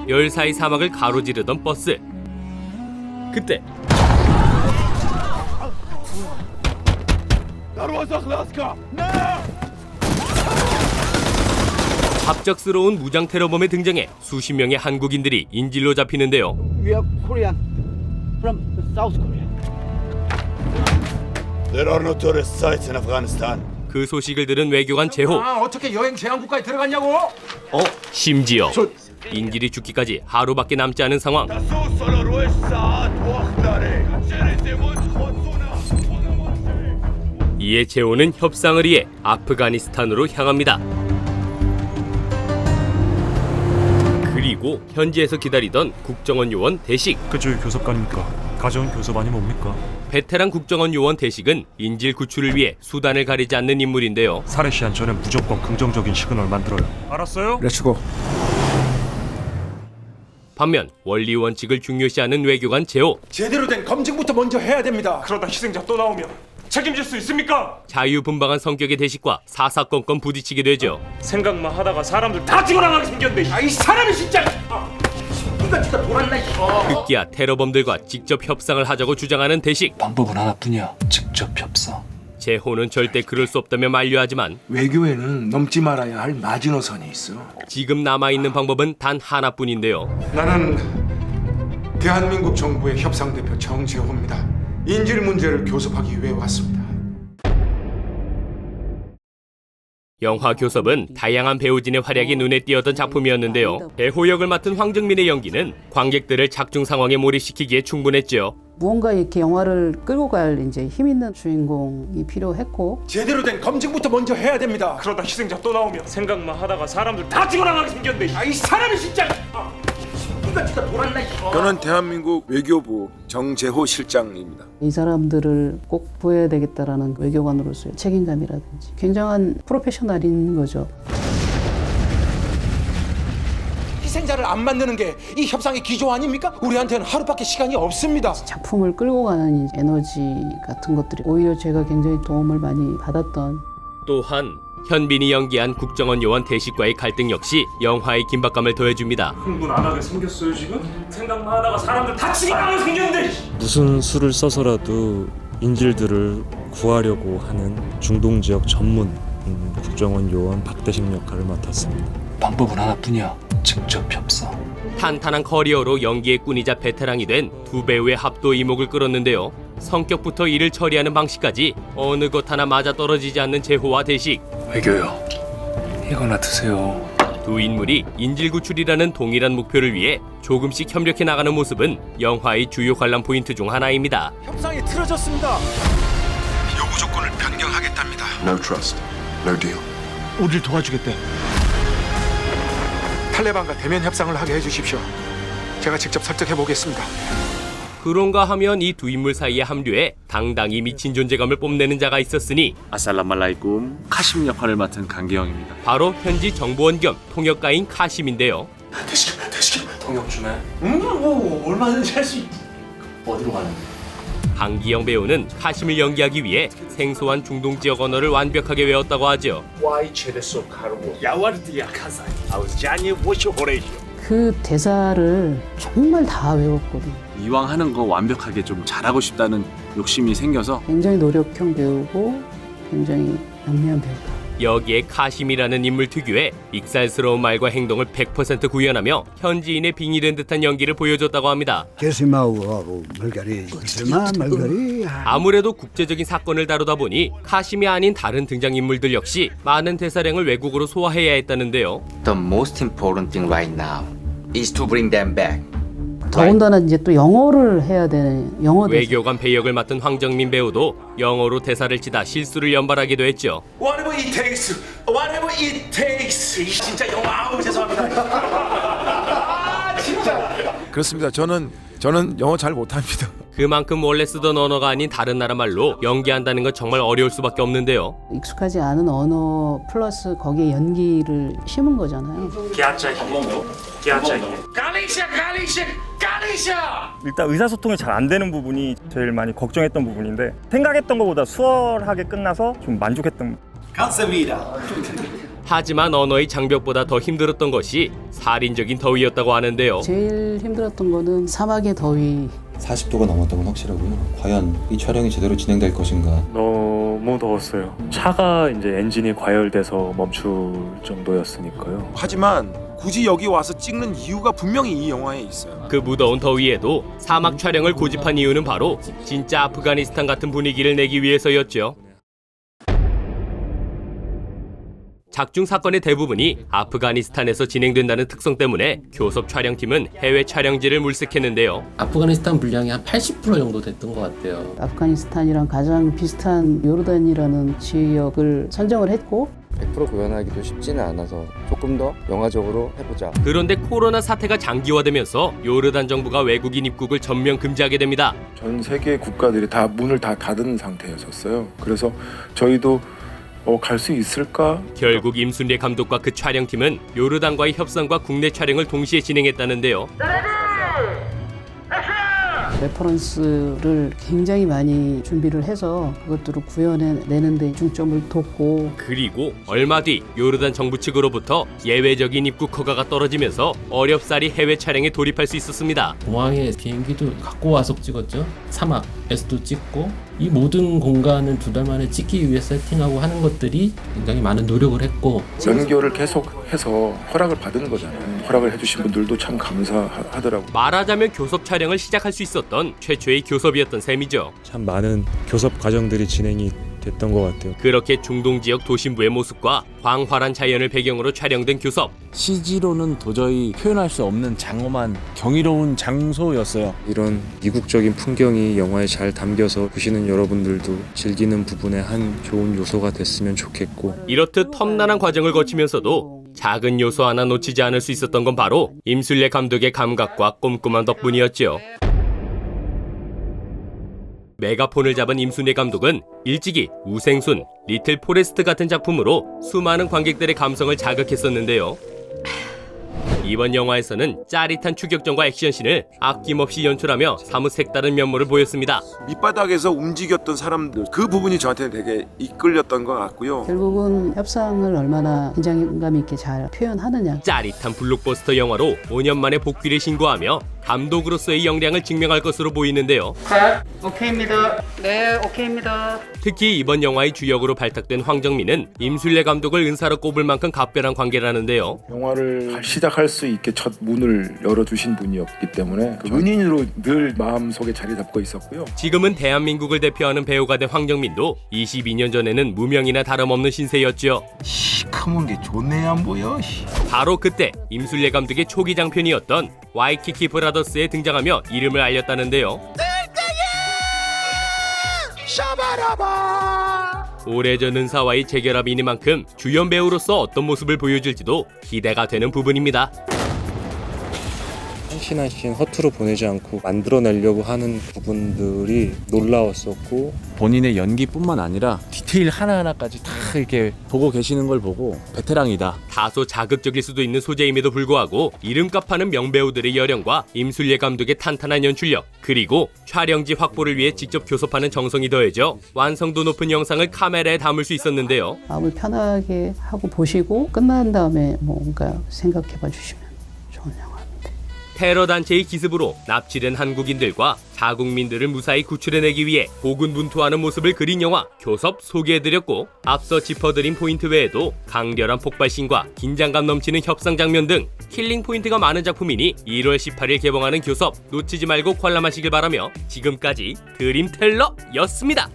열사의 사막을 가로지르던 버스. 그때 갑작스러운 무장 테러범의 등장에 수십 명의 한국인들이 인질로 잡히는데요. We are Korean from South Korea. There are no tourist sites in Afghanistan. 그 소식을 들은 외교관 제호. 어떻게 여행 제한국가에 들어갔냐고? 심지어 인질이 죽기까지 하루밖에 남지 않은 상황. 이에 제호는 협상을 위해 아프가니스탄으로 향합니다. 그리고 현지에서 기다리던 국정원 요원 대식. 그쪽이 교섭관입니까? 가져온 교섭안이 뭡니까? 베테랑 국정원 요원 대식은 인질 구출을 위해 수단을 가리지 않는 인물인데요. 살해 시한 전에 무조건 긍정적인 시그널 만들어요. 알았어요? 렛츠고. 반면 원리 원칙을 중요시하는 외교관 제호. 제대로 된 검증부터 먼저 해야 됩니다. 그러다 희생자 또 나오면 책임질 수 있습니까? 자유분방한 성격의 대식과 사사건건 부딪히게 되죠. 생각만 하다가 사람들 다 죽어나가게 생겼네. 이 사람이 진짜. 이거 진짜 돌았나? 급기야 테러범들과 직접 협상을 하자고 주장하는 대식. 방법은 하나뿐이야. 직접 협상. 제호는 절대 그럴 수 없다며 만류하지만 외교에는 넘지 말아야 할 마지노선이 있어. 지금 남아있는 방법은 단 하나뿐인데요. 나는 대한민국 정부의 협상대표 정재호입니다. 인질 문제를 교섭하기 위해 왔습니다. 영화 교섭은 다양한 배우진의 활약이 눈에 띄었던 작품이었는데요. 제호 역을 맡은 황정민의 연기는 관객들을 작중 상황에 몰입시키기에 충분했죠. 무언가 이렇게 영화를 끌고 갈 이제 힘 있는 주인공이 필요했고, 제대로 된 검증부터 먼저 해야 됩니다. 그러다 희생자 또 나오면 생각만 하다가 사람들 다 죽어나가게 생겼네. 이 사람이 진짜. 이거 진짜 돌았나? 저는 대한민국 외교부 정재호 실장입니다. 이 사람들을 꼭 구해야 되겠다라는 외교관으로서의 책임감이라든지 굉장한 프로페셔널인 거죠. 희생자를 안 만드는 게 이 협상의 기조 아닙니까? 우리한테는 하루밖에 시간이 없습니다. 작품을 끌고 가는 에너지 같은 것들이 오히려 제가 굉장히 도움을 많이 받았던. 또한 현빈이 연기한 국정원 요원 대식과의 갈등 역시 영화의 긴박감을 더해줍니다. 흥분 안 하게 생겼어요 지금? 생각만 하다가 사람들 다 죽어나가게 생겼네. 무슨 수를 써서라도 인질들을 구하려고 하는 중동 지역 전문 국정원 요원 박대식 역할을 맡았습니다. 방법은 하나뿐이야. 직접 협상. 탄탄한 커리어로 연기의 꾼이자 베테랑이 된 두 배우의 합도 이목을 끌었는데요. 성격부터 일을 처리하는 방식까지 어느 것 하나 맞아떨어지지 않는 제호와 대식. 외교요. 이거나 드세요. 두 인물이 인질 구출이라는 동일한 목표를 위해 조금씩 협력해 나가는 모습은 영화의 주요 관람 포인트 중 하나입니다. 협상이 틀어졌습니다. 요구 조건을 변경하겠답니다. No trust, no deal. 우리를 도와주겠대. 탈레반과 대면 협상을 하게 해주십시오. 제가 직접 설득해 보겠습니다. 그런가 하면 이 두 인물 사이의 합류에 당당히 미친 존재감을 뽐내는 자가 있었으니 아살라말라이쿰 카심 역할을 맡은 강기영입니다. 바로 현지 정보원 겸 통역가인 카심인데요. 대식 통역 주네. 얼마든지 할 수 있. 어디로 가는데? 강기영 배우는 카심을 연기하기 위해 생소한 중동 지역 언어를 완벽하게 외웠다고 하죠. 그 대사를 정말 다 외웠거든요. 이왕 하는 거 완벽하게 좀 잘하고 싶다는 욕심이 생겨서 굉장히 노력형 배우고 굉장히 영리한 배우다. 여기에 카심이라는 인물 특유의 익살스러운 말과 행동을 100% 구현하며 현지인의 빙의된 듯한 연기를 보여줬다고 합니다. 아무래도 국제적인 사건을 다루다 보니 카심이 아닌 다른 등장인물들 역시 많은 대사량을 외국어로 소화해야 했다는데요. The most important thing right now is to bring them back. 더군다나 이제 또 영어를 해야 되는 영어 대사. 외교관 배역을 맡은 황정민 배우도 영어로 대사를 치다 실수를 연발하기도 했죠. Whatever it takes, whatever it takes. 진짜 영어 아우 죄송합니다. 진짜. 그렇습니다. 저는 영어 잘 못합니다. 그만큼 원래 쓰던 언어가 아닌 다른 나라 말로 연기한다는 건 정말 어려울 수밖에 없는데요. 익숙하지 않은 언어 플러스 거기에 연기를 심은 거잖아요. 일단 의사소통이 잘 안 되는 부분이 제일 많이 걱정했던 부분인데 생각했던 것보다 수월하게 끝나서 좀 만족했던. 하지만 언어의 장벽보다 더 힘들었던 것이 살인적인 더위였다고 하는데요. 제일 힘들었던 거는 사막의 더위. 40도가 넘었던 건 확실하고요. 과연 이 촬영이 제대로 진행될 것인가. 너무 더웠어요. 차가 이제 엔진이 과열돼서 멈출 정도였으니까요. 하지만 굳이 여기 와서 찍는 이유가 분명히 이 영화에 있어요. 그 무더운 더위에도 사막 촬영을 고집한 이유는 바로 진짜 아프가니스탄 같은 분위기를 내기 위해서였죠. 작중 사건의 대부분이 아프가니스탄에서 진행된다는 특성 때문에 교섭 촬영팀은 해외 촬영지를 물색했는데요. 아프가니스탄 분량이 한 80% 정도 됐던 것 같아요. 아프가니스탄이랑 가장 비슷한 요르단이라는 지역을 선정을 했고 100% 구현하기도 쉽지는 않아서 조금 더 영화적으로 해보자. 그런데 코로나 사태가 장기화되면서 요르단 정부가 외국인 입국을 전면 금지하게 됩니다. 전 세계 국가들이 다 문을 다 닫은 상태였었어요. 그래서 저희도 갈 수 있을까? 결국 임순례 감독과 그 촬영팀은 요르단과의 협상과 국내 촬영을 동시에 진행했다는데요. 레퍼런스를 굉장히 많이 준비를 해서 그것들을 구현해내는 데 중점을 뒀고 그리고 얼마 뒤 요르단 정부 측으로부터 예외적인 입국 허가가 떨어지면서 어렵사리 해외 촬영에 돌입할 수 있었습니다. 공항에 비행기도 갖고 와서 찍었죠. 사막에서도 찍고 이 모든 공간을 2달 만에 찍기 위해 세팅하고 하는 것들이 굉장히 많은 노력을 했고 연결을 계속해서 허락을 받은 거잖아요. 허락을 해주신 분들도 참 감사하더라고요. 말하자면 교섭 촬영을 시작할 수 있었던 최초의 교섭이었던 셈이죠. 참 많은 교섭 과정들이 진행이 됐던 것 같아요. 그렇게 중동 지역 도심부의 모습과 광활한 자연을 배경으로 촬영된 교섭. CG로는 도저히 표현할 수 없는 장엄한 경이로운 장소였어요. 이런 이국적인 풍경이 영화에 잘 담겨서 보시는 여러분들도 즐기는 부분의 한 좋은 요소가 됐으면 좋겠고 이렇듯 험난한 과정을 거치면서도 작은 요소 하나 놓치지 않을 수 있었던 건 바로 임순례 감독의 감각과 꼼꼼한 덕분이었죠. 메가폰을 잡은 임순례 감독은 일찍이 우생순, 리틀 포레스트 같은 작품으로 수많은 관객들의 감성을 자극했었는데요. 이번 영화에서는 짜릿한 추격전과 액션씬을 아낌없이 연출하며 사뭇 색다른 면모를 보였습니다. 밑바닥에서 움직였던 사람들 그 부분이 저한테는 되게 이끌렸던 것 같고요. 결국은 협상을 얼마나 긴장감 있게 잘 표현하느냐. 짜릿한 블록버스터 영화로 5년 만에 복귀를 신고하며 감독으로서의 역량을 증명할 것으로 보이는데요. 오케이입니다. 네, 오케이입니다. 특히 이번 영화의 주역으로 발탁된 황정민은 임순례 감독을 은사로 꼽을 만큼 각별한 관계라는데요. 영화를 시작할 수 있게 첫 문을 열어주신 분이었기 때문에 그 은인으로 늘 마음속에 자리 잡고 있었고요. 지금은 대한민국을 대표하는 배우가 된 황정민도 22년 전에는 무명이나 다름없는 신세였죠. 시커먼 게 좋네 안 보여. 바로 그때 임순례 감독의 초기 장편이었던 와이키키 브라더스에 등장하며 이름을 알렸다는데요. 오래전 은사와의 재결합이니만큼 주연 배우로서 어떤 모습을 보여줄지도 기대가 되는 부분입니다. 한 씬 한 씬 허투루 보내지 않고 만들어내려고 하는 부분들이 놀라웠었고 본인의 연기뿐만 아니라 디테일 하나하나까지 다 이렇게 보고 계시는 걸 보고 베테랑이다. 다소 자극적일 수도 있는 소재임에도 불구하고 이름값 하는 명배우들의 열연과 임순례 감독의 탄탄한 연출력 그리고 촬영지 확보를 위해 직접 교섭하는 정성이 더해져 완성도 높은 영상을 카메라에 담을 수 있었는데요. 마음을 편하게 하고 보시고 끝난 다음에 뭔가 생각해봐 주시면 좋은 영화입니다. 테러 단체의 기습으로 납치된 한국인들과 자국민들을 무사히 구출해내기 위해 고군분투하는 모습을 그린 영화 교섭 소개해드렸고 앞서 짚어드린 포인트 외에도 강렬한 폭발신과 긴장감 넘치는 협상 장면 등 킬링 포인트가 많은 작품이니 1월 18일 개봉하는 교섭 놓치지 말고 관람하시길 바라며 지금까지 드림텔러였습니다.